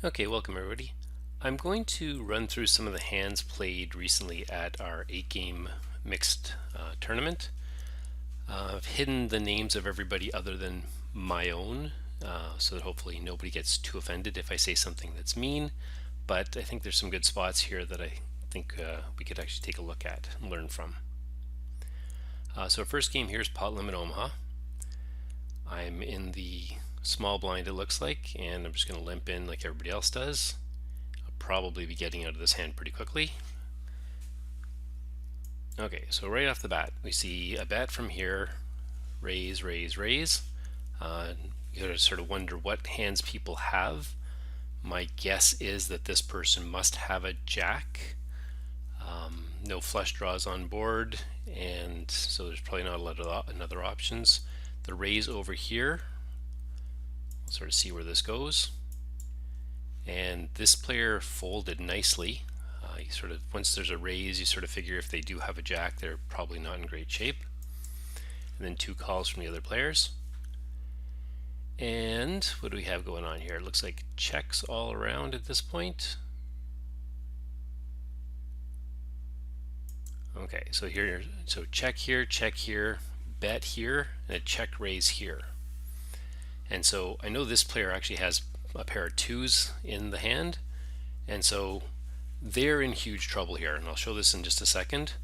Okay, welcome everybody. I'm going to run through some of the hands played recently at our 8-game mixed tournament. I've hidden the names of everybody other than my own, so that hopefully nobody gets too offended if I say something that's mean, but I think there's some good spots here that I think we could actually take a look at and learn from. So our first game here is Pot Limit Omaha. I'm in the small blind, it looks like, and I'm just going to limp in like everybody else does. I'll probably be getting out of this hand pretty quickly. Okay, so right off the bat, we see a bet from here, raise, raise, raise. You gotta sort of wonder what hands people have. My guess is that this person must have a jack. No flush draws on board, and so there's probably not a lot of other options. The raise over here, we'll sort of see where this goes. And this player folded nicely. You sort of, once there's a raise, you sort of figure if they do have a jack, they're probably not in great shape. And then two calls from the other players. And what do we have going on here? It looks like checks all around at this point. Okay, so here, so check here, bet here, and a check raise here. And so I know this player actually has a pair of twos in the hand, and so they're in huge trouble here, and I'll show this in just a second.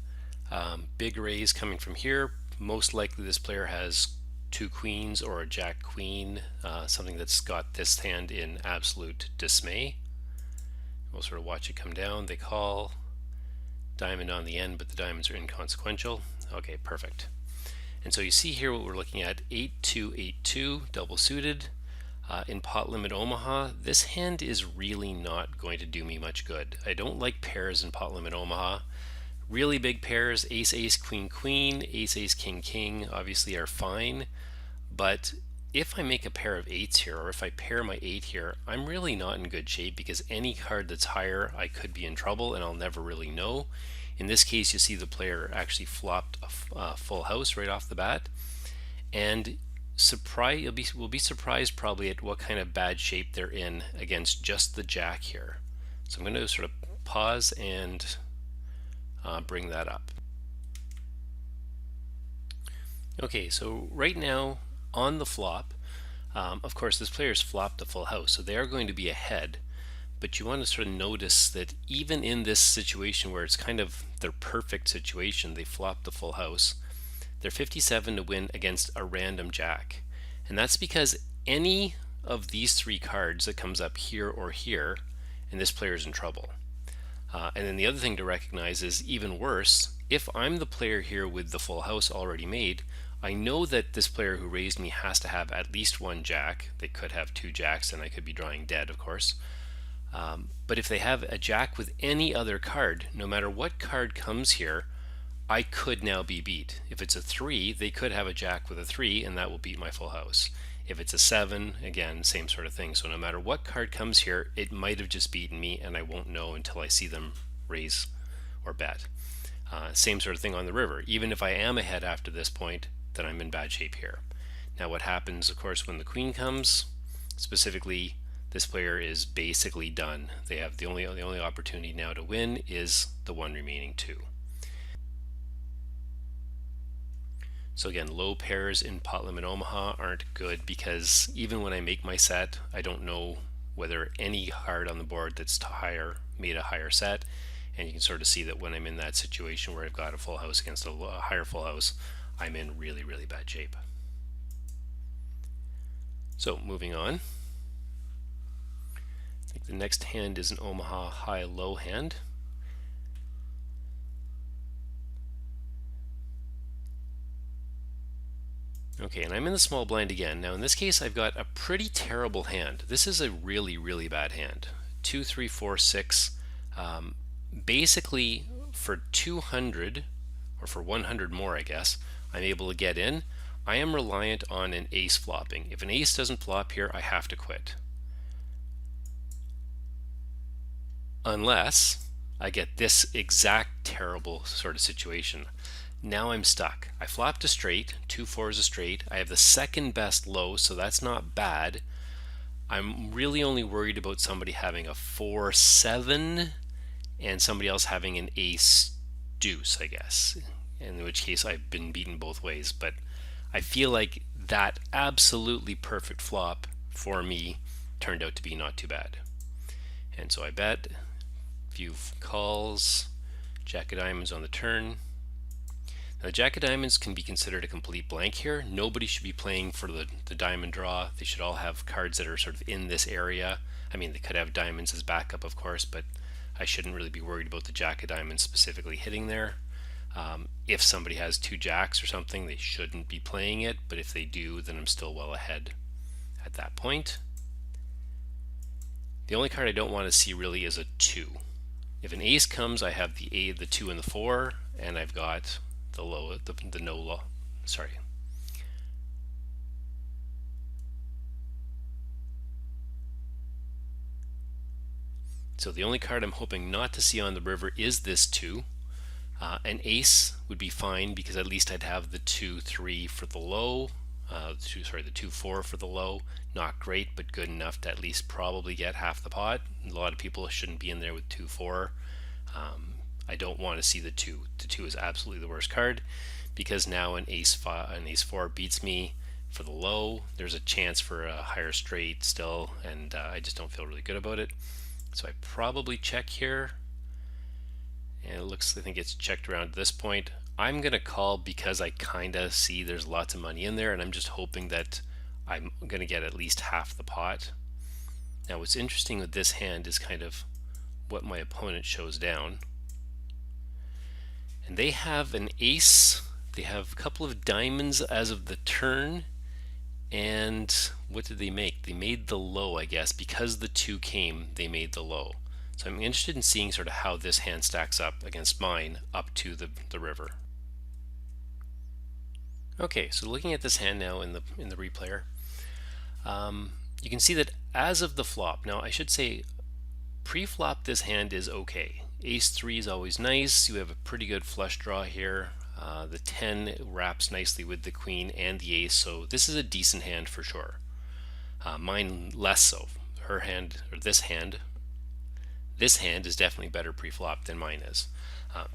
Big raise coming from here. Most likely this player has two queens or a jack queen, something that's got this hand in absolute dismay. We'll sort of watch it come down. They call, diamond on the end, but the diamonds are inconsequential. Okay, perfect. And so you see here what we're looking at, 8-2, 8-2, double suited. In Pot Limit Omaha, this hand is really not going to do me much good. I don't like pairs in Pot Limit Omaha. Really big pairs, ace, ace, queen, queen, ace, ace, king, king, obviously are fine. But if I make a pair of eights here, or if I pair my 8 here, I'm really not in good shape because any card that's higher, I could be in trouble and I'll never really know. In this case, you see the player actually flopped a full house right off the bat. And we'll be surprised probably at what kind of bad shape they're in against just the jack here. So I'm going to sort of pause and bring that up. Okay, so right now on the flop, of course this player's flopped a full house, so they are going to be ahead. But you want to sort of notice that even in this situation where it's kind of their perfect situation, they flopped the full house, they're 57 to win against a random jack. And that's because any of these three cards that comes up here or here, and this player is in trouble. And then the other thing to recognize is even worse, if I'm the player here with the full house already made, I know that this player who raised me has to have at least one jack. They could have two jacks and I could be drawing dead, of course. But if they have a jack with any other card, no matter what card comes here, I could now be beat. If it's a 3, they could have a jack with a 3 and that will beat my full house. If it's a 7, again, same sort of thing. So no matter what card comes here, it might have just beaten me and I won't know until I see them raise or bet. Same sort of thing on the river. Even if I am ahead after this point, then I'm in bad shape here. Now what happens, of course, when the queen comes, specifically this player is basically done. They have the only opportunity now to win is the one remaining 2. So again, low pairs in Pot Limit Omaha aren't good because even when I make my set, I don't know whether any card on the board that's higher made a higher set. And you can sort of see that when I'm in that situation where I've got a full house against a higher full house, I'm in really, really bad shape. So moving on. I think the next hand is an Omaha high-low hand. Okay, and I'm in the small blind again. Now in this case, I've got a pretty terrible hand. This is a really, really bad hand. 2, 3, 4, 6. Basically, for 200, or for 100 more, I guess, I'm able to get in. I am reliant on an ace flopping. If an ace doesn't flop here, I have to quit. Unless I get this exact terrible sort of situation. Now I'm stuck. I flopped a straight, 2 4 is a straight. I have the second best low, so that's not bad. I'm really only worried about somebody having a 4-7 and somebody else having an ace deuce, I guess, in which case I've been beaten both ways. But I feel like that absolutely perfect flop for me turned out to be not too bad. And so I bet, few calls, jack of diamonds on the turn. Now, jack of diamonds can be considered a complete blank here. Nobody should be playing for the diamond draw. They should all have cards that are sort of in this area. I mean, they could have diamonds as backup, of course, but I shouldn't really be worried about the jack of diamonds specifically hitting there. If somebody has two jacks or something, they shouldn't be playing it, but if they do, then I'm still well ahead at that point. The only card I don't want to see really is a 2. If an ace comes, I have the 2 and the 4, and I've got the no low. Sorry. So the only card I'm hoping not to see on the river is this 2. An ace would be fine because at least I'd have the 2-3 for the low. The 2-4 for the low. Not great, but good enough to at least probably get half the pot. A lot of people shouldn't be in there with 2-4. I don't want to see the 2. The 2 is absolutely the worst card because now an ace 4 beats me for the low. There's a chance for a higher straight still, and I just don't feel really good about it. So I probably check here. And it looks, I think it's checked around to this point. I'm going to call because I kind of see there's lots of money in there, and I'm just hoping that I'm going to get at least half the pot. Now what's interesting with this hand is kind of what my opponent shows down. And they have an ace, they have a couple of diamonds as of the turn, and what did they make? They made the low, I guess. Because the 2 came, they made the low. So I'm interested in seeing sort of how this hand stacks up against mine up to the river. Okay, so looking at this hand now in the replayer, you can see that as of the flop, now I should say pre-flop this hand is okay. Ace 3 is always nice. You have a pretty good flush draw here. The 10 wraps nicely with the queen and the ace, so this is a decent hand for sure. Mine less so. Her hand, or this hand is definitely better pre-flop than mine is.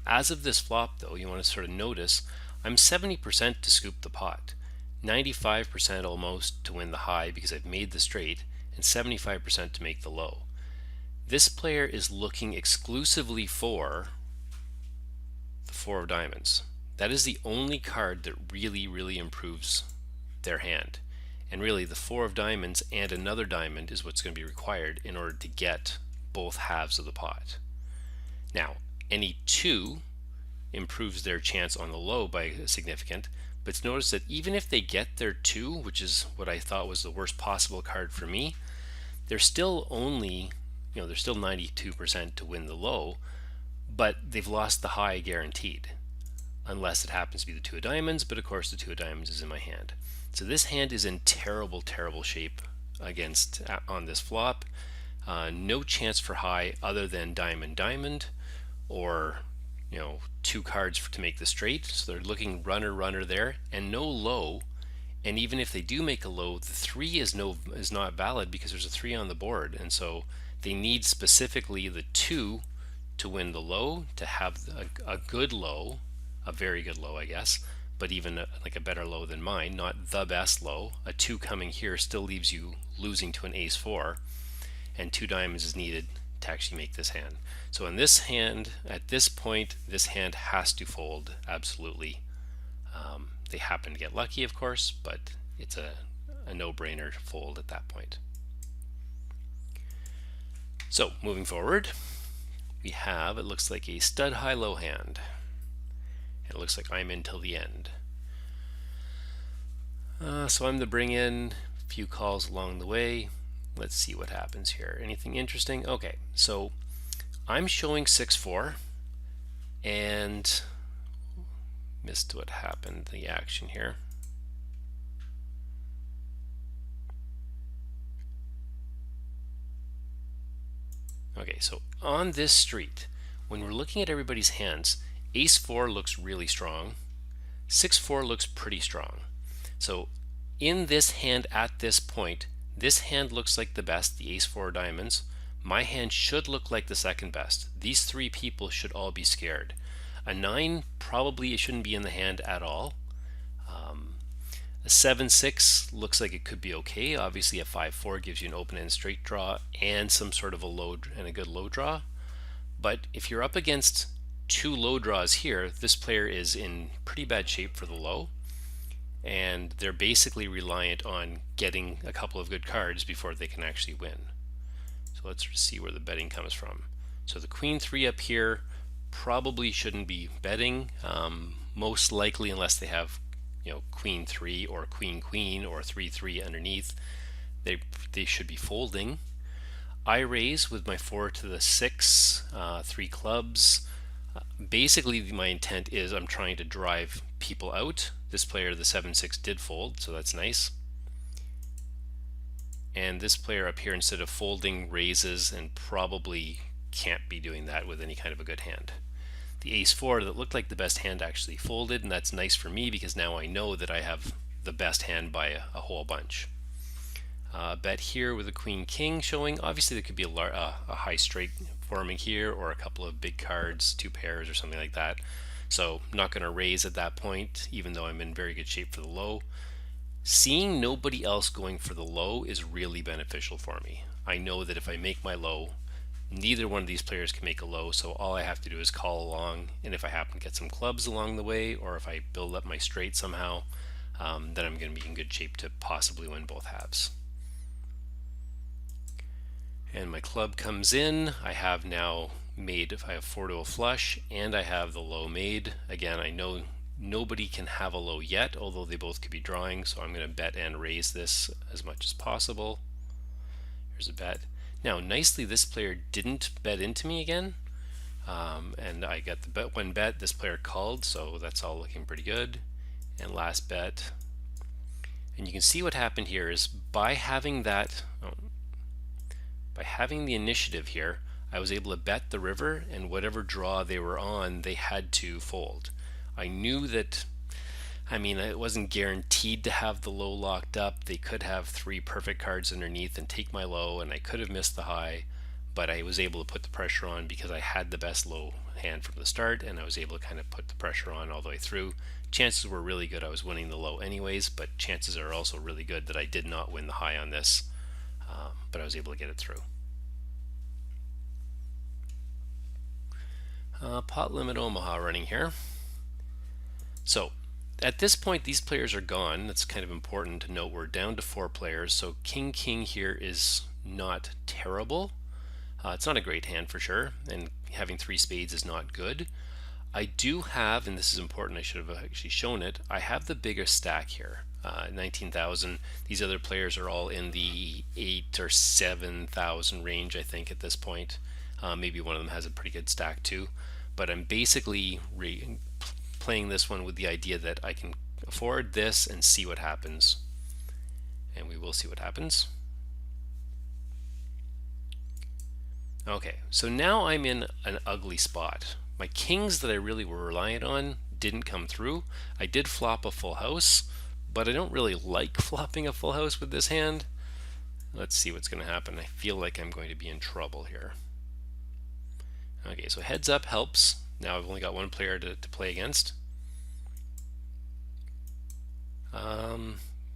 As of this flop though, you want to sort of notice I'm 70% to scoop the pot, 95% almost to win the high because I've made the straight, and 75% to make the low. This player is looking exclusively for the 4 of diamonds. That is the only card that really improves their hand. And really the 4 of diamonds and another diamond is what's going to be required in order to get both halves of the pot. Now, any 2 improves their chance on the low by significant, but notice that even if they get their 2, which is what I thought was the worst possible card for me, they're still only, they're still 92% to win the low, but they've lost the high guaranteed, unless it happens to be the 2 of diamonds, but of course the 2 of diamonds is in my hand. So this hand is in terrible shape against on this flop. No chance for high other than diamond, or 2 cards to make the straight. So they're looking runner there, and no low. And even if they do make a low, the 3 is not valid because there's a 3 on the board, and so they need specifically the 2 to win the low, to have a good low, a very good low, I guess, but even like a better low than mine, not the best low. A 2 coming here still leaves you losing to an ace 4, and 2 diamonds is needed to actually make this hand. So in this hand, at this point, this hand has to fold absolutely. They happen to get lucky, of course, but it's a no-brainer to fold at that point. So moving forward, we have, it looks like a stud high-low hand. It looks like I'm in till the end. So I'm to bring in a few calls along the way. Let's see what happens here. Anything interesting? Okay, so I'm showing 6-4 and missed what happened, the action here. Okay, so on this street, when we're looking at everybody's hands, ace 4 looks really strong, 6-4 looks pretty strong. So in this hand at this point, This hand looks like the best, the ace four diamonds. My hand should look like the second best. These three people should all be scared. A 9 probably shouldn't be in the hand at all. A 7-6 looks like it could be okay. Obviously a 5-4 gives you an open-end straight draw and some sort of a low and a good low draw. But if you're up against two low draws here, this player is in pretty bad shape for the low, and they're basically reliant on getting a couple of good cards before they can actually win. So let's see where the betting comes from. So the queen 3 up here probably shouldn't be betting, most likely, unless they have queen 3 or queen queen or 3-3 underneath, they should be folding. I raise with my 4 to the 6, 3 clubs. Basically my intent is I'm trying to drive people out. This player, the 7-6, did fold, so that's nice. And this player up here, instead of folding, raises, and probably can't be doing that with any kind of a good hand. The ace 4 that looked like the best hand actually folded, and that's nice for me because now I know that I have the best hand by a whole bunch. Bet here with a queen king showing. Obviously there could be a high straight forming here, or a couple of big cards, 2 pairs or something like that. So not going to raise at that point, even though I'm in very good shape for the low. Seeing nobody else going for the low is really beneficial for me. I know that if I make my low, neither one of these players can make a low, so all I have to do is call along, and if I happen to get some clubs along the way, or if I build up my straight somehow, then I'm going to be in good shape to possibly win both halves. And my club comes in. I have now made, I have 4 to a flush, and I have the low made. Again, I know nobody can have a low yet, although they both could be drawing, so I'm going to bet and raise this as much as possible. Here's a bet. Now, nicely, this player didn't bet into me again, and I got the bet. One bet, this player called, so that's all looking pretty good. And last bet. And you can see what happened here is by having that, by having the initiative here, I was able to bet the river, and whatever draw they were on, they had to fold. I knew that, it wasn't guaranteed to have the low locked up. They could have 3 perfect cards underneath and take my low, and I could have missed the high, but I was able to put the pressure on because I had the best low hand from the start, and I was able to kind of put the pressure on all the way through. Chances were really good I was winning the low anyways, but chances are also really good that I did not win the high on this, but I was able to get it through. Pot limit Omaha running here. So at this point these players are gone. That's kind of important to note. We're down to 4 players, so king here is not terrible. It's not a great hand for sure, and having 3 spades is not good. I do have, and this is important, I should have actually shown it, I have the biggest stack here, 19,000. These other players are all in the 8 or 7,000 range, I think, at this point. Maybe one of them has a pretty good stack too, but I'm basically playing this one with the idea that I can afford this and see what happens, and we will see what happens. Okay, so now I'm in an ugly spot. My kings that I really were reliant on didn't come through. I did flop a full house, but I don't really like flopping a full house with this hand. Let's see what's going to happen. I feel like I'm going to be in trouble here. Okay, so heads up helps. Now I've only got 1 player to play against.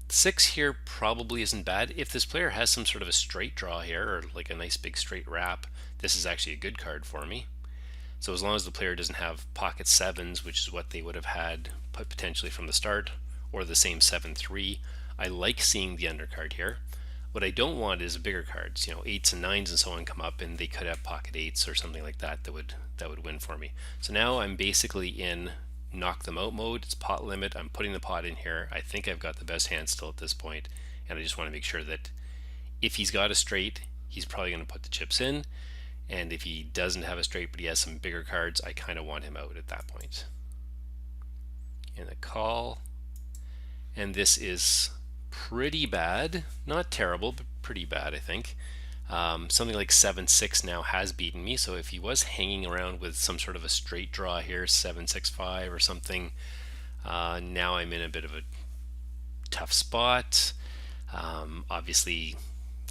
6 here probably isn't bad. If this player has some sort of a straight draw here, or like a nice big straight wrap, this is actually a good card for me. So as long as the player doesn't have pocket 7s, which is what they would have had potentially from the start, or the same 7-3, I like seeing the undercard here. What I don't want is bigger cards, 8s and 9s and so on come up, and they could have pocket 8s or something like that that would win for me. So now I'm basically in knock them out mode. It's pot limit. I'm putting the pot in here. I think I've got the best hand still at this point, and I just want to make sure that if he's got a straight, he's probably going to put the chips in, and if he doesn't have a straight but he has some bigger cards, I kind of want him out at that point. And a call, and this is pretty bad, not terrible, but pretty bad, I think. Something like 7-6 now has beaten me, so if he was hanging around with some sort of a straight draw here, 7-6-5 or something, now I'm in a bit of a tough spot. Obviously,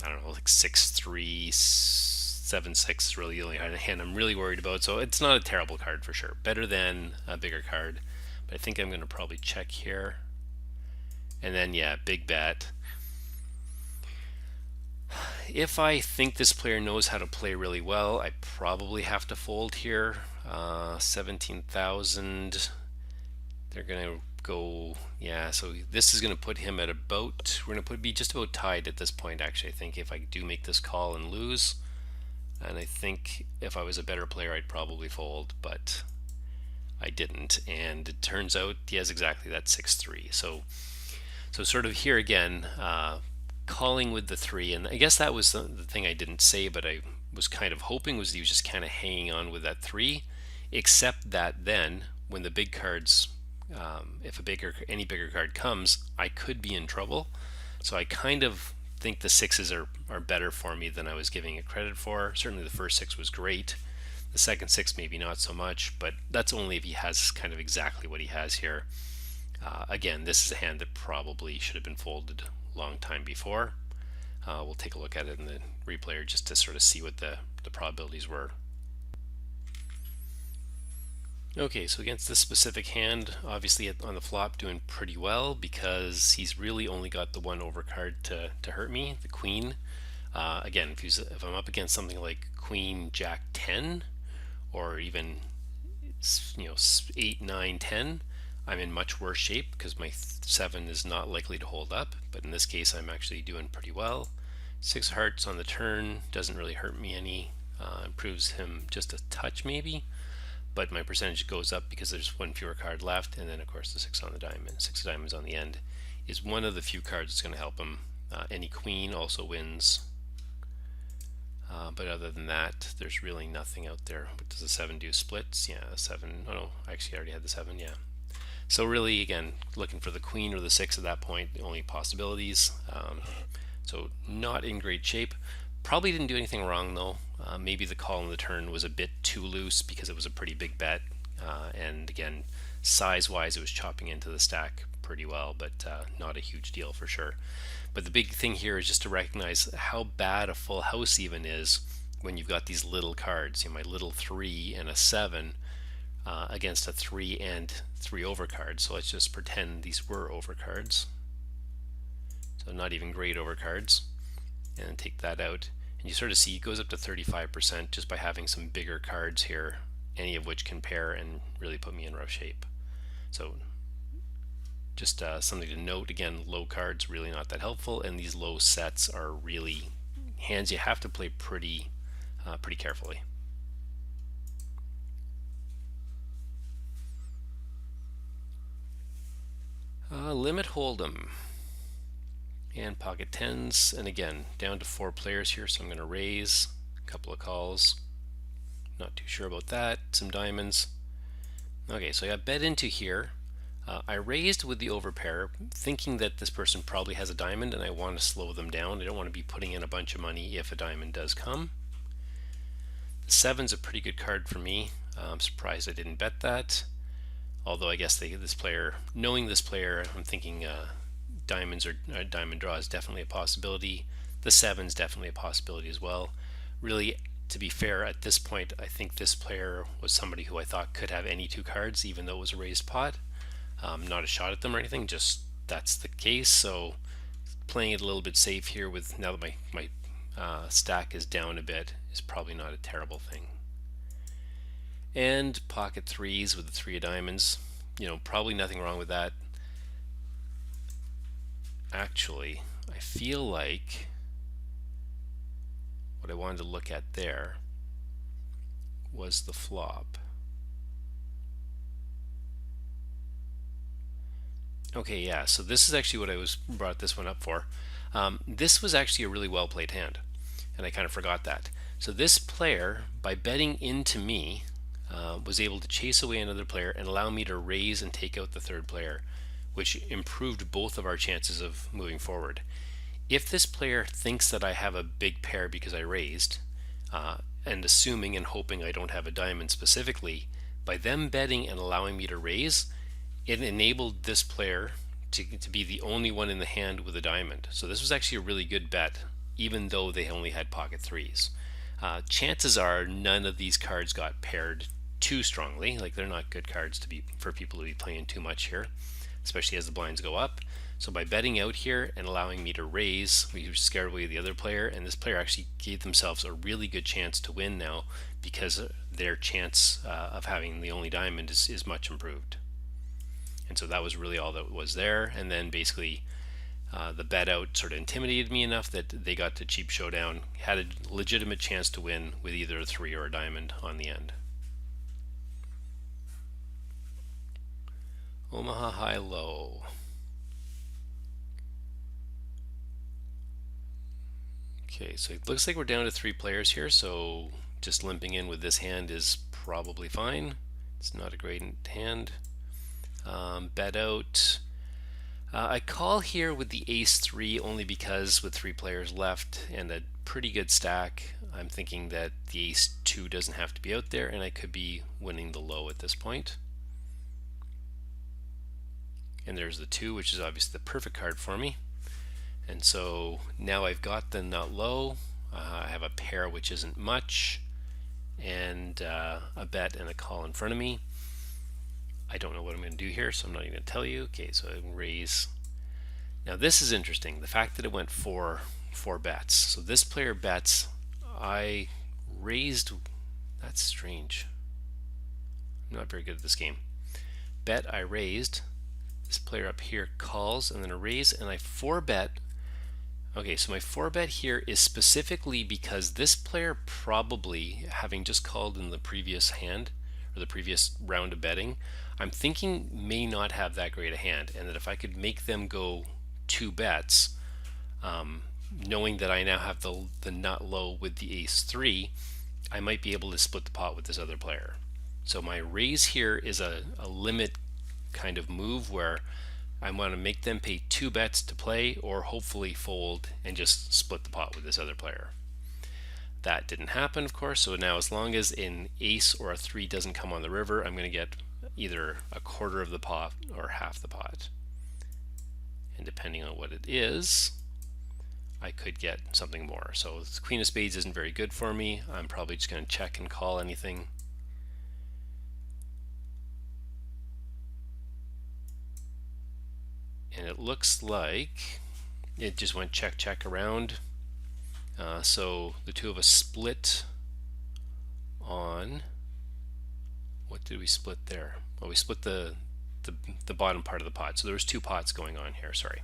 I don't know, like 6-3, 7-6 is really the only hand I'm really worried about. So it's not a terrible card for sure. Better than a bigger card. But I think I'm going to probably check here. And then, yeah, big bet. If I think this player knows how to play really well, I probably have to fold here. 17,000. They're going to go, yeah, so this is going to put him at about, we're going to be just about tied at this point, actually, I think, if I do make this call and lose. And I think if I was a better player, I'd probably fold, but I didn't. And it turns out he has exactly that 6-3. So sort of here again, calling with the 3. And I guess that was the thing I didn't say, but I was kind of hoping was he was just kind of hanging on with that 3, except that then when the big cards, if any bigger card comes, I could be in trouble. So I kind of think the 6s are better for me than I was giving it credit for. Certainly the first 6 was great. The second 6 maybe not so much, but that's only if he has kind of exactly what he has here. Again, this is a hand that probably should have been folded a long time before. We'll take a look at it in the replayer just to sort of see what the probabilities were. Okay, so against this specific hand, obviously on the flop doing pretty well because he's really only got the one overcard to hurt me, the queen. Again, if I'm up against something like queen, jack 10, or even 8, 9, 10, I'm in much worse shape because my 7 is not likely to hold up. But in this case, I'm actually doing pretty well. 6 hearts on the turn doesn't really hurt me any. Improves him just a touch maybe, but my percentage goes up because there's one fewer card left. And then of course the 6 on the diamond, 6 of diamonds on the end is one of the few cards that's going to help him. Any queen also wins. But other than that, there's really nothing out there. What does the 7 do? Splits? Yeah, 7. Oh no, I actually already had the 7. Yeah. So really, again, looking for the queen or the 6 at that point, the only possibilities. So not in great shape. Probably didn't do anything wrong though. Maybe the call on the turn was a bit too loose because it was a pretty big bet. And again, size-wise, it was chopping into the stack pretty well, but not a huge deal for sure. But the big thing here is just to recognize how bad a full house even is when you've got these little cards. My little 3 and a 7 against a 3 and 3 overcards. So let's just pretend these were overcards. So not even great overcards. And take that out. And you sort of see it goes up to 35% just by having some bigger cards here, any of which can pair and really put me in rough shape. So just something to note, again, low cards really not that helpful, and these low sets are really hands you have to play pretty carefully. Limit Hold'em and pocket tens, and again down to 4 players here, so I'm going to raise a couple of calls. Not too sure about that. Some diamonds. Okay, so I got bet into here. I raised with the overpair, thinking that this person probably has a diamond and I want to slow them down. I don't want to be putting in a bunch of money if a diamond does come. The 7's a pretty good card for me. I'm surprised I didn't bet that. Although I guess knowing this player, I'm thinking diamonds or diamond draw is definitely a possibility. The 7's definitely a possibility as well. Really, to be fair, at this point, I think this player was somebody who I thought could have any 2 cards, even though it was a raised pot. Not a shot at them or anything, just that's the case. So playing it a little bit safe here with now that my stack is down a bit is probably not a terrible thing. And pocket 3s with the 3 of diamonds, probably nothing wrong with that. Actually, I feel like what I wanted to look at there was the flop. Okay, yeah, so this is actually what I brought this one up for. This was actually a really well played hand, and I kind of forgot that. So this player, by betting into me, was able to chase away another player and allow me to raise and take out the 3rd player, which improved both of our chances of moving forward. If this player thinks that I have a big pair because I raised, and assuming and hoping I don't have a diamond specifically, by them betting and allowing me to raise, it enabled this player to be the only one in the hand with a diamond. So this was actually a really good bet, even though they only had pocket threes. Chances are none of these cards got paired too strongly. Like, they're not good cards to be for people to be playing too much here, especially as the blinds go up. So by betting out here and allowing me to raise, we scared away the other player, and this player actually gave themselves a really good chance to win now, because their chance of having the only diamond is much improved. And so that was really all that was there. And then basically the bet out sort of intimidated me enough that they got to cheap showdown, had a legitimate chance to win with either a 3 or a diamond on the end. Omaha high low. Okay, so it looks like we're down to 3 players here, so just limping in with this hand is probably fine. It's not a great hand. Bet out. I call here with the ace 3 only because with 3 players left and a pretty good stack, I'm thinking that the ace 2 doesn't have to be out there, and I could be winning the low at this point. And there's the 2, which is obviously the perfect card for me. And so now I've got the nut low. I have a pair which isn't much, and a bet and a call in front of me. I don't know what I'm going to do here, so I'm not even going to tell you. Okay, so I raise. Now this is interesting, the fact that it went four bets. So this player bets, I raised. That's strange. I'm not very good at this game. Bet, I raised. This player up here calls, and then a raise, and I 4-bet. Okay, so my 4-bet here is specifically because this player, probably having just called in the previous hand or the previous round of betting, I'm thinking may not have that great a hand, and that if I could make them go 2 bets, knowing that I now have the nut low with the ace 3, I might be able to split the pot with this other player. So my raise here is a limit kind of move where I want to make them pay 2 bets to play, or hopefully fold and just split the pot with this other player. That didn't happen, of course, so now as long as an ace or a 3 doesn't come on the river, I'm going to get either a quarter of the pot or half the pot. And depending on what it is, I could get something more. So the Queen of Spades isn't very good for me. I'm probably just going to check and call anything. And it looks like it just went check, check around. So the two of us split on, what did we split there? Well, we split the bottom part of the pot. So there was 2 pots going on here, sorry.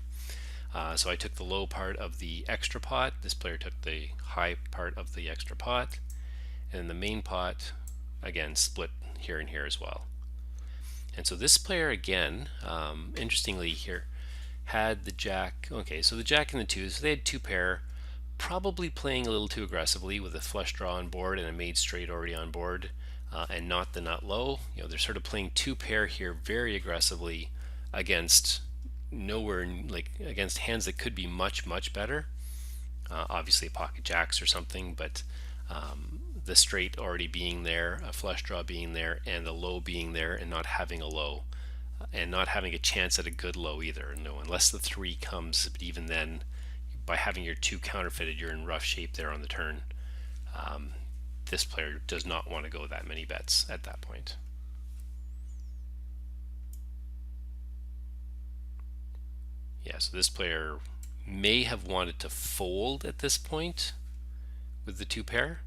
So I took the low part of the extra pot. This player took the high part of the extra pot. And the main pot, again, split here and here as well. And so this player, again, interestingly here, had the jack. Okay, so the jack and the 2, so they had 2 pair, probably playing a little too aggressively with a flush draw on board and a made straight already on board, and not the nut low. You know, they're sort of playing 2 pair here very aggressively against nowhere, like against hands that could be much better. Obviously pocket jacks or something, but the straight already being there, a flush draw being there, and the low being there, and not having a low, and not having a chance at a good low either. No, unless the 3 comes, but even then, by having your 2 counterfeited, you're in rough shape there on the turn. This player does not want to go that many bets at that point. Yeah, so this player may have wanted to fold at this point with the 2 pair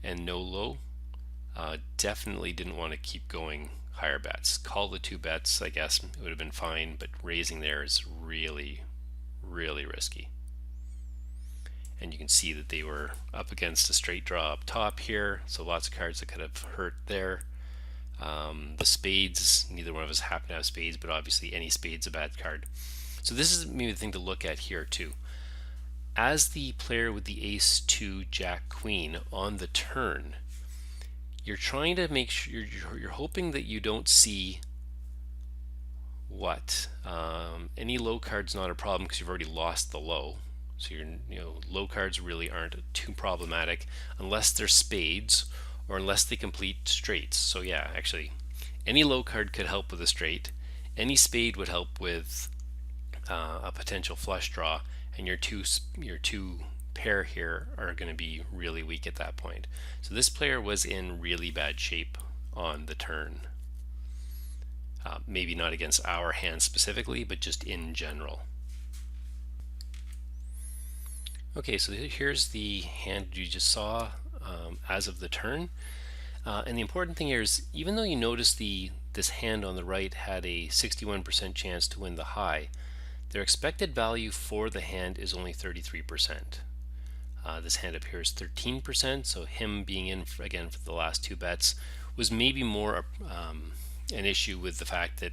and no low. Definitely didn't want to keep going higher bets. Call the 2 bets, I guess it would have been fine, but raising there is really risky. And you can see that they were up against a straight draw up top here, so lots of cards that could have hurt there. The spades, neither one of us happen to have spades, but obviously any spade's a bad card. So this is maybe the thing to look at here too. As the player with the ace 2 jack queen on the turn, you're trying to make sure you're hoping that you don't see what any low card's not a problem because you've already lost the low. So low cards really aren't too problematic unless they're spades or unless they complete straights. So yeah, actually any low card could help with a straight. Any spade would help with a potential flush draw, and your two pair here are going to be really weak at that point. So this player was in really bad shape on the turn. Maybe not against our hand specifically, but just in general. Okay, so here's the hand you just saw as of the turn. And the important thing here is, even though you notice this hand on the right had a 61% chance to win the high, their expected value for the hand is only 33%. This hand up here is 13%, so him being in again for the last two bets was maybe more an issue with the fact that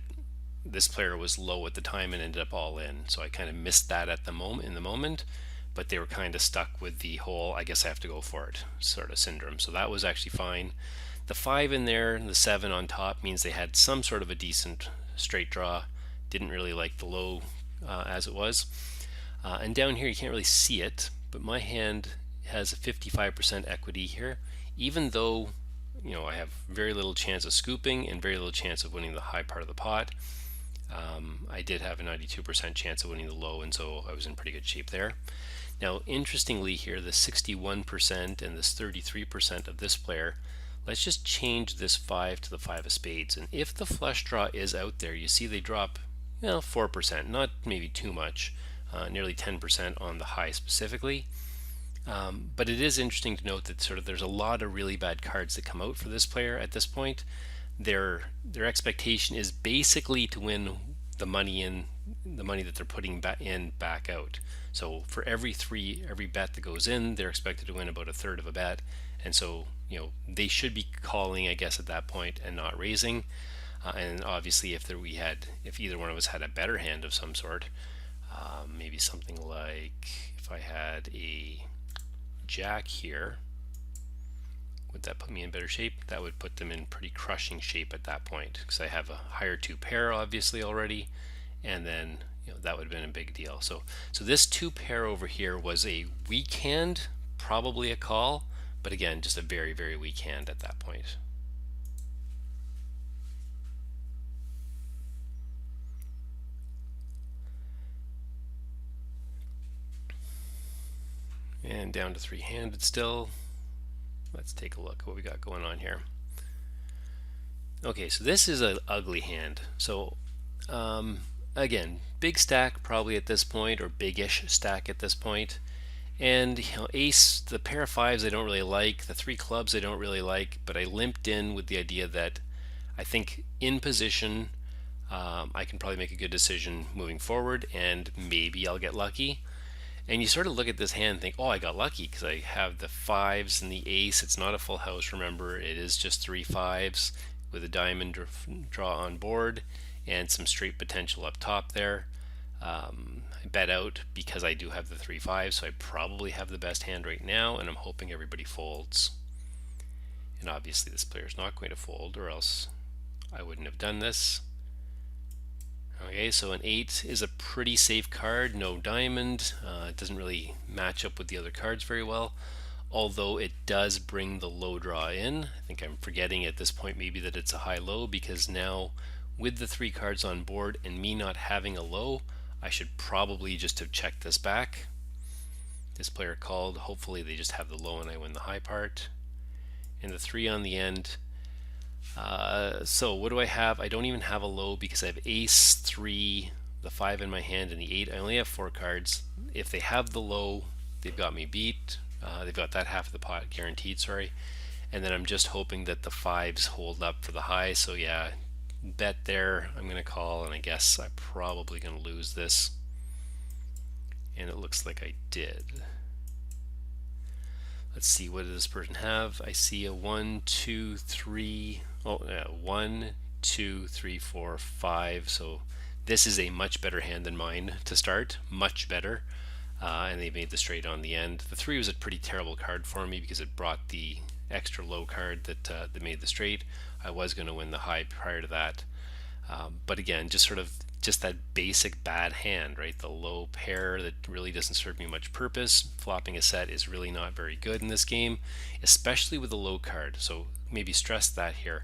this player was low at the time and ended up all in. So I kind of missed that at the moment, but they were kind of stuck with the whole I guess I have to go for it sort of syndrome. So that was actually fine. The 5 in there and the 7 on top means they had some sort of a decent straight draw. Didn't really like the low as it was. And down here you can't really see it, but my hand has a 55% equity here, even though I have very little chance of scooping and very little chance of winning the high part of the pot. I did have a 92% chance of winning the low, and so I was in pretty good shape there. Now, interestingly here, the 61% and this 33% of this player, let's just change this 5 to the 5 of spades. And if the flush draw is out there, you see they drop 4%, not maybe too much, nearly 10% on the high specifically. But it is interesting to note that there's a lot of really bad cards that come out for this player at this point. Their expectation is basically to win the money that they're putting back out. So for every bet that goes in, they're expected to win about a third of a bet, and so they should be calling, I guess, at that point and not raising. And obviously, if either one of us had a better hand of some sort, maybe something like if I had a jack here, would that put me in better shape? That would put them in pretty crushing shape at that point, because I have a higher 2 pair obviously already, and then that would have been a big deal. So this 2 pair over here was a weak hand, probably a call, but again, just a very, very weak hand at that point. And down to 3-handed still. Let's take a look at what we got going on here. Okay, so this is an ugly hand. So again, big stack probably at this point, or big-ish stack at this point. And ace, the pair of 5s I don't really like, the 3 clubs I don't really like, but I limped in with the idea that I think in position I can probably make a good decision moving forward, and maybe I'll get lucky. And you sort of look at this hand and think, oh, I got lucky because I have the 5s and the ace. It's not a full house, remember. It is just 3 5s with a diamond draw on board and some straight potential up top there. I bet out because I do have the 3 5s, so I probably have the best hand right now, and I'm hoping everybody folds. And obviously this player is not going to fold, or else I wouldn't have done this. Okay, so an 8 is a pretty safe card, no diamond. It doesn't really match up with the other cards very well, although it does bring the low draw in. I think I'm forgetting at this point maybe that it's a high-low, because now with the 3 cards on board and me not having a low, I should probably just have checked this back. This player called. Hopefully they just have the low and I win the high part. And the 3 on the end. So what do I have? I don't even have a low because I have ace, 3, the 5 in my hand, and the 8. I only have 4 cards. If they have the low, they've got me beat. They've got that half of the pot guaranteed, sorry. And then I'm just hoping that the 5s hold up for the high. So yeah, bet there. I'm going to call, and I guess I'm probably going to lose this. And it looks like I did. Let's see, what does this person have? I see a 1, 2, 3. Oh, yeah, 1, 2, 3, 4, 5. So this is a much better hand than mine to start. Much better. And they made the straight on the end. The 3 was a pretty terrible card for me because it brought the extra low card that made the straight. I was going to win the high prior to that. But again, just that basic bad hand, right? The low pair that really doesn't serve me much purpose. Flopping a set is really not very good in this game, especially with a low card. So maybe stress that here.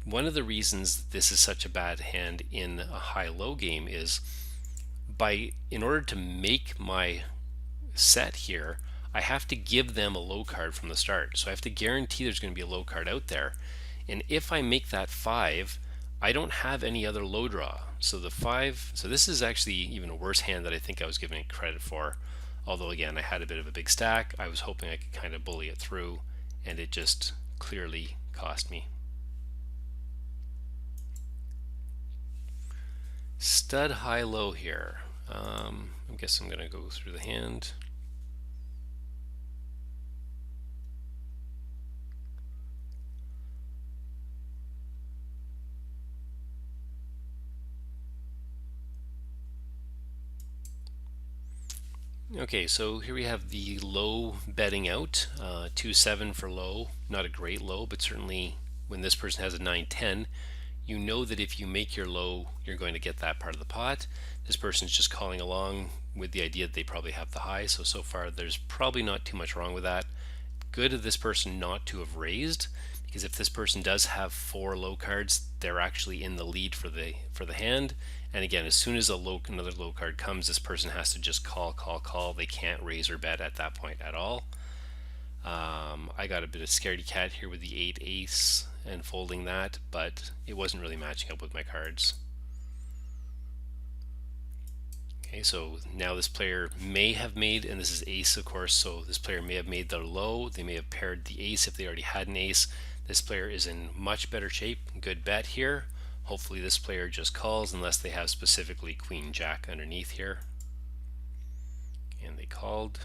One of the reasons this is such a bad hand in a high-low game is in order to make my set here, I have to give them a low card from the start. So I have to guarantee there's going to be a low card out there. And if I make that 5, I don't have any other low draw. So the 5, so this is actually even a worse hand that I think I was giving it credit for. Although again, I had a bit of a big stack. I was hoping I could kind of bully it through, and it just clearly cost me. Stud high low here. I guess I'm going to go through the hand. Okay, so here we have the low betting out, 2-7 for low. Not a great low, but certainly when this person has a 9-10, you know that if you make your low, you're going to get that part of the pot. This person's just calling along with the idea that they probably have the high, so far there's probably not too much wrong with that. Good of this person not to have raised, because if this person does have 4 low cards, they're actually in the lead for the hand. And again, as soon as another low card comes, this person has to just call. They can't raise or bet at that point at all. I got a bit of scaredy cat here with the 8 ace and folding that, but it wasn't really matching up with my cards. Okay, so now this player may have made, and this is ace of course, so this player may have made their low. They may have paired the ace if they already had an ace. This player is in much better shape. Good bet here. Hopefully this player just calls unless they have specifically queen jack underneath here. And they called.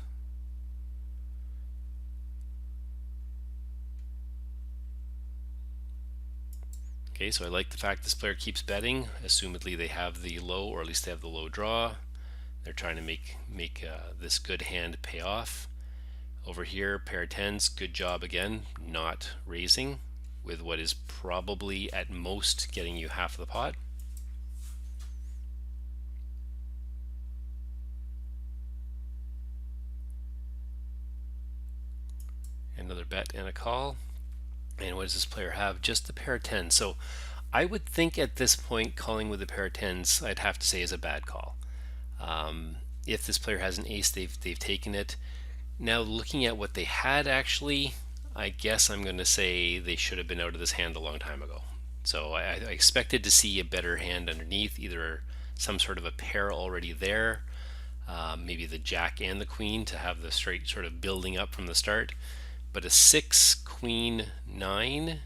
Okay, so I like the fact this player keeps betting. Assumedly they have the low, or at least they have the low draw. They're trying to make this good hand pay off. Over here, pair of tens, good job again, not raising with what is probably at most getting you half of the pot. Another bet and a call. And what does this player have? Just the pair of tens. So I would think at this point calling with a pair of tens, I'd have to say is a bad call. If this player has an ace, they've taken it. Now looking at what they had actually, I guess I'm going to say they should have been out of this hand a long time ago. So I expected to see a better hand underneath, either some sort of a pair already there, maybe the jack and the queen to have the straight sort of building up from the start. But a 6 queen 9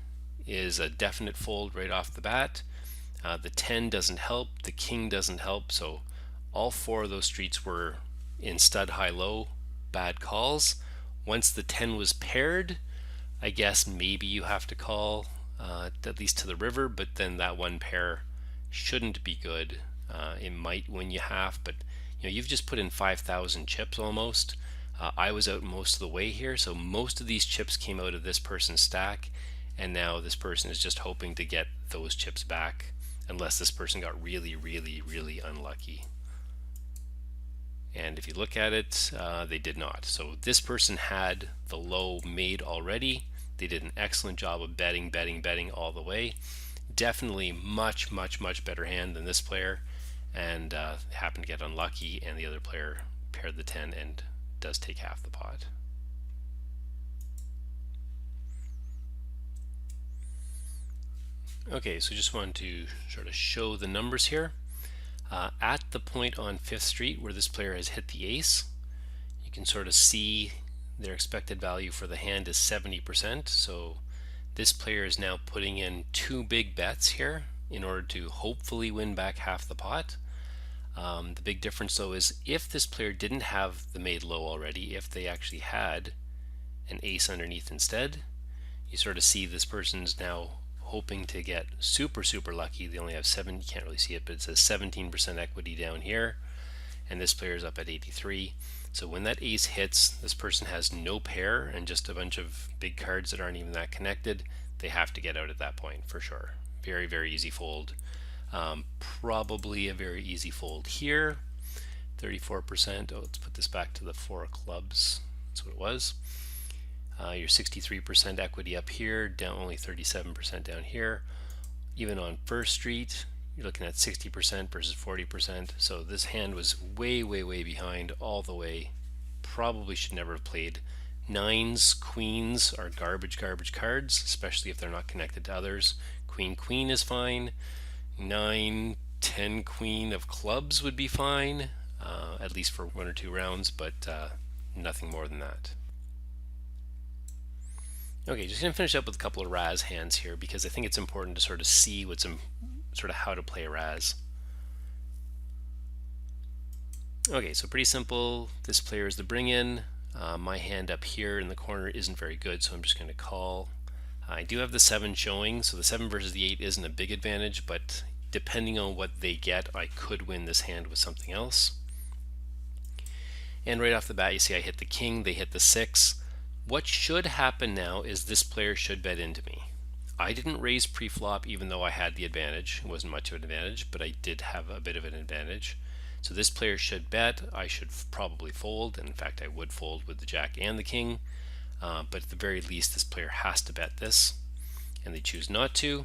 is a definite fold right off the bat. The 10 doesn't help, the king doesn't help, so all 4 of those streets were in stud high low, bad calls. Once the 10 was paired, I guess maybe you have to call at least to the river, but then that one pair shouldn't be good. It might win you half, but you've just put in 5,000 chips almost. I was out most of the way here, so most of these chips came out of this person's stack, and now this person is just hoping to get those chips back, unless this person got really, really, really unlucky. And if you look at it, they did not. So this person had the low made already. They did an excellent job of betting all the way. Definitely much, much, much better hand than this player, and happened to get unlucky, and the other player paired the 10 and does take half the pot. Okay, so just wanted to sort of show the numbers here. At the point on 5th Street where this player has hit the ace, you can sort of see their expected value for the hand is 70%. So this player is now putting in 2 big bets here in order to hopefully win back half the pot. The big difference though is if this player didn't have the made low already, if they actually had an ace underneath instead, you sort of see this person's now hoping to get super, super lucky. They only have 7, you can't really see it, but it says 17% equity down here, and this player is up at 83. So when that ace hits, this person has no pair and just a bunch of big cards that aren't even that connected. They have to get out at that point for sure. Very, very easy fold. Probably a very easy fold here. 34%. Oh, let's put this back to the 4 of clubs. That's what it was. Your 63% equity up here, down only 37% down here. Even on 1st Street, you're looking at 60% versus 40%. So this hand was way, way, way behind all the way. Probably should never have played. Nines, queens are garbage cards, especially if they're not connected to others. Queen is fine. 9, 10 queen of clubs would be fine, at least for 1 or 2 rounds, but nothing more than that. Okay, just going to finish up with a couple of Raz hands here because I think it's important to sort of see what's sort of how to play Raz. Okay, so pretty simple. This player is the bring in. My hand up here in the corner isn't very good, so I'm just going to call. I do have the 7 showing, so the 7 versus the 8 isn't a big advantage, but depending on what they get, I could win this hand with something else. And right off the bat, you see I hit the king, they hit the 6. What should happen now is this player should bet into me. I didn't raise pre-flop even though I had the advantage. It wasn't much of an advantage, but I did have a bit of an advantage. So this player should bet. I should probably fold, and in fact I would fold with the jack and the king. But at the very least this player has to bet this, and they choose not to.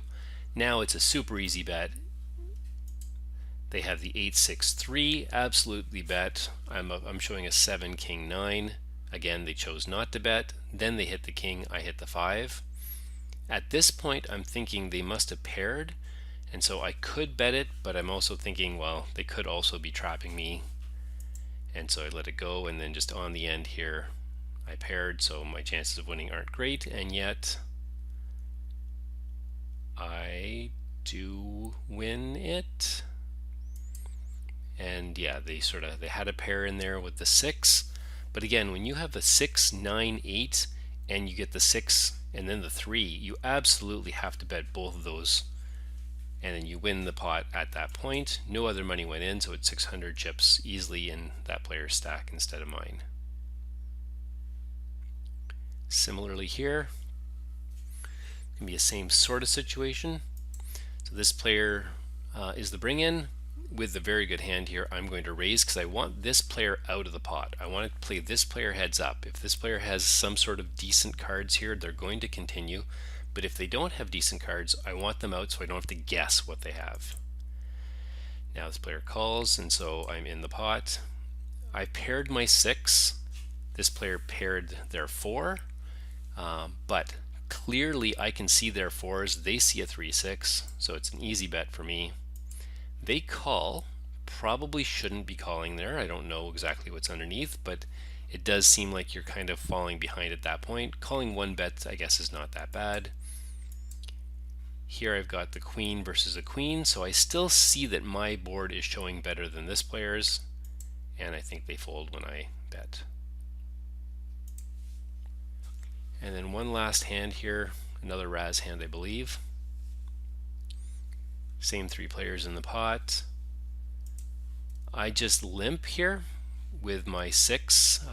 Now it's a super easy bet. They have the 8-6-3, absolutely bet. I'm showing a 7 king 9. Again, they chose not to bet. Then they hit the king, I hit the 5. At this point I'm thinking they must have paired, and so I could bet it, but I'm also thinking, well, they could also be trapping me, and so I let it go. And then just on the end here I paired, so my chances of winning aren't great, and yet I do win it. And yeah, they had a pair in there with the 6, but again, when you have a 6, 9, 8 and you get the 6 and then the 3, you absolutely have to bet both of those, and then you win the pot at that point. No other money went in, so it's 600 chips easily in that player's stack instead of mine. Similarly here, it can be the same sort of situation. So this player is the bring in. With the very good hand here, I'm going to raise because I want this player out of the pot. I want to play this player heads up. If this player has some sort of decent cards here, they're going to continue. But if they don't have decent cards, I want them out so I don't have to guess what they have. Now this player calls, and so I'm in the pot. I paired my 6. This player paired their 4. But clearly I can see their 4s. They see a 3-6, so it's an easy bet for me. They call. Probably shouldn't be calling there. I don't know exactly what's underneath, but it does seem like you're kind of falling behind at that point. Calling 1 bet, I guess, is not that bad. Here I've got the queen versus a queen, so I still see that my board is showing better than this player's, and I think they fold when I bet. And then one last hand here, another Raz hand, I believe. Same 3 players in the pot. I just limp here with my 6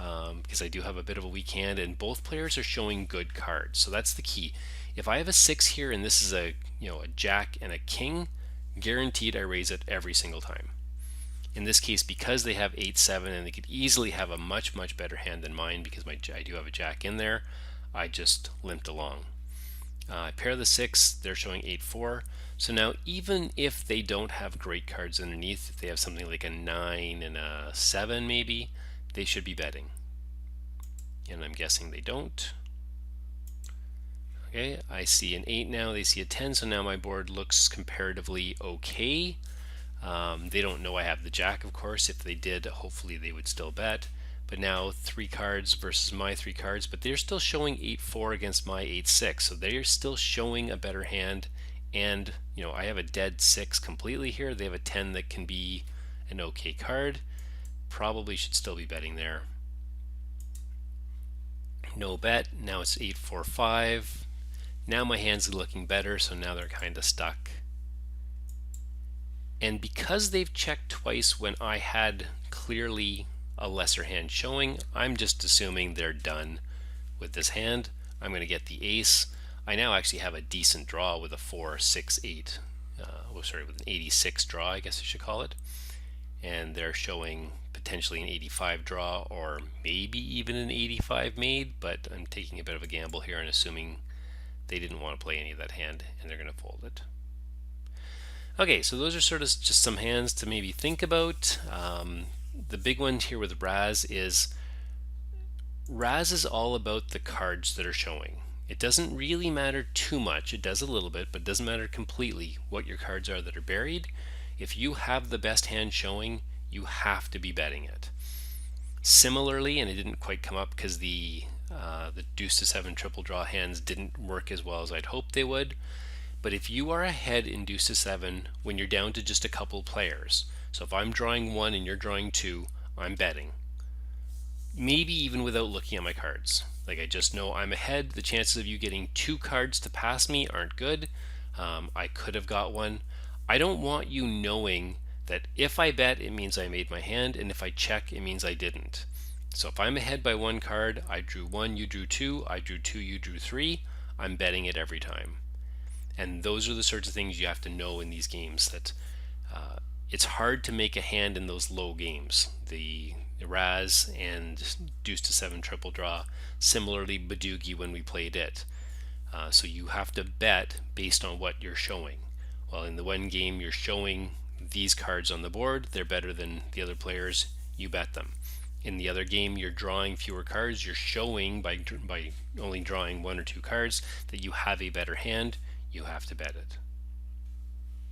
because I do have a bit of a weak hand, and both players are showing good cards. So that's the key. If I have a 6 here and this is a jack and a king, guaranteed I raise it every single time. In this case, because they have 8-7 and they could easily have a much better hand than mine because I do have a jack in there, I just limped along. I pair the 6, they're showing 8-4. So now even if they don't have great cards underneath, if they have something like a 9 and a 7 maybe, they should be betting. And I'm guessing they don't. Okay, I see an 8 now, they see a 10, so now my board looks comparatively okay. They don't know I have the jack, of course. If they did, hopefully they would still bet. But now 3 cards versus my 3 cards, but they're still showing 8-4 against my 8-6, so they're still showing a better hand. And I have a dead 6 completely here. They have a 10 that can be an okay card. Probably should still be betting there. No bet. Now it's 8-4-5. Now my hands are looking better, so now they're kind of stuck. And because they've checked twice when I had clearly a lesser hand showing, I'm just assuming they're done with this hand. I'm going to get the ace. I now actually have a decent draw with a 4-6-8, with an 86 draw, I guess I should call it. And they're showing potentially an 85 draw or maybe even an 85 made, but I'm taking a bit of a gamble here and assuming they didn't want to play any of that hand and they're going to fold it. Okay, so those are sort of just some hands to maybe think about. The big one here with Raz is all about the cards that are showing. It doesn't really matter too much. It does a little bit, but it doesn't matter completely what your cards are that are buried. If you have the best hand showing, you have to be betting it. Similarly, and it didn't quite come up because the deuce to seven triple draw hands didn't work as well as I'd hoped they would. But if you are ahead in deuce to seven when you're down to just a couple players, so if I'm drawing one and you're drawing two, I'm betting. Maybe even without looking at my cards. Like I just know I'm ahead. The chances of you getting two cards to pass me aren't good. I could have got one. I don't want you knowing that if I bet, it means I made my hand, and if I check, it means I didn't. So if I'm ahead by one card, I drew one, you drew two, I drew two, you drew three, I'm betting it every time. And those are the sorts of things you have to know in these games, that it's hard to make a hand in those low games. The Raz and deuce to seven triple draw, similarly Badugi when we played it. So you have to bet based on what you're showing. Well, in the one game you're showing these cards on the board, they're better than the other players, you bet them. In the other game you're drawing fewer cards, you're showing by only drawing one or two cards that you have a better hand, you have to bet it.